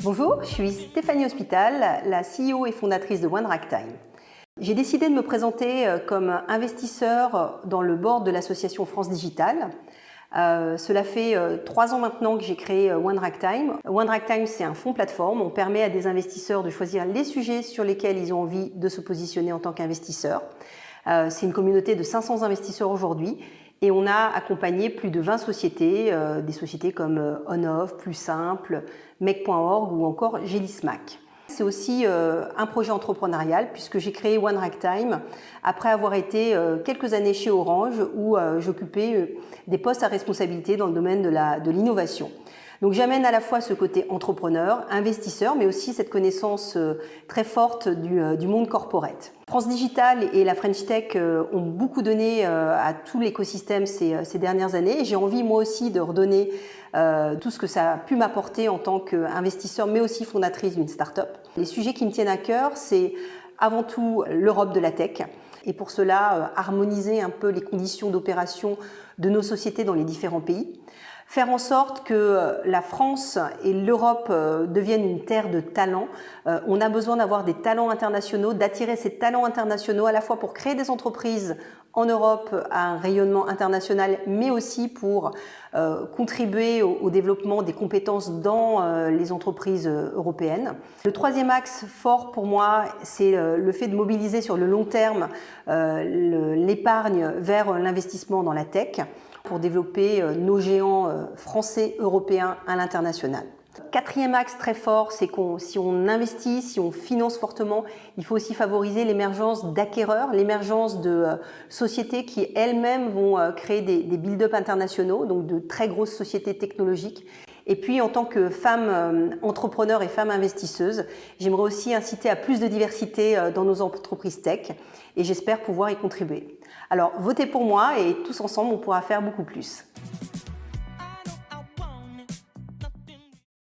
Bonjour, je suis Stéphanie Hospital, la CEO et fondatrice de One Ragtime. J'ai décidé de me présenter comme investisseur dans le board de l'association France Digital. Cela fait 3 ans maintenant que j'ai créé One Ragtime. One Ragtime, c'est un fonds plateforme. On permet à des investisseurs de choisir les sujets sur lesquels ils ont envie de se positionner en tant qu'investisseurs. C'est une communauté de 500 investisseurs aujourd'hui. Et on a accompagné plus de 20 sociétés, des sociétés comme OnOff, Plus Simple, Mec.org ou encore Gélismac. C'est aussi un projet entrepreneurial puisque j'ai créé One Ragtime après avoir été quelques années chez Orange où j'occupais des postes à responsabilité dans le domaine de l'innovation. Donc j'amène à la fois ce côté entrepreneur, investisseur, mais aussi cette connaissance très forte du monde corporate. France Digital et la French Tech ont beaucoup donné à tout l'écosystème ces dernières années. Et j'ai envie moi aussi de redonner tout ce que ça a pu m'apporter en tant qu'investisseur, mais aussi fondatrice d'une start-up. Les sujets qui me tiennent à cœur, c'est avant tout l'Europe de la tech. Et pour cela, harmoniser un peu les conditions d'opération de nos sociétés dans les différents pays. Faire en sorte que la France et l'Europe deviennent une terre de talents. On a besoin d'avoir des talents internationaux, d'attirer ces talents internationaux à la fois pour créer des entreprises en Europe à un rayonnement international, mais aussi pour contribuer au développement des compétences dans les entreprises européennes. Le troisième axe fort pour moi, c'est le fait de mobiliser sur le long terme l'épargne vers l'investissement dans la tech pour développer nos géants français, européens à l'international. Quatrième axe très fort, c'est si on investit, si on finance fortement, il faut aussi favoriser l'émergence d'acquéreurs, l'émergence de sociétés qui elles-mêmes vont créer des build-up internationaux, donc de très grosses sociétés technologiques. Et puis, en tant que femme entrepreneur et femme investisseuse, j'aimerais aussi inciter à plus de diversité dans nos entreprises tech et j'espère pouvoir y contribuer. Alors, votez pour moi et tous ensemble, on pourra faire beaucoup plus.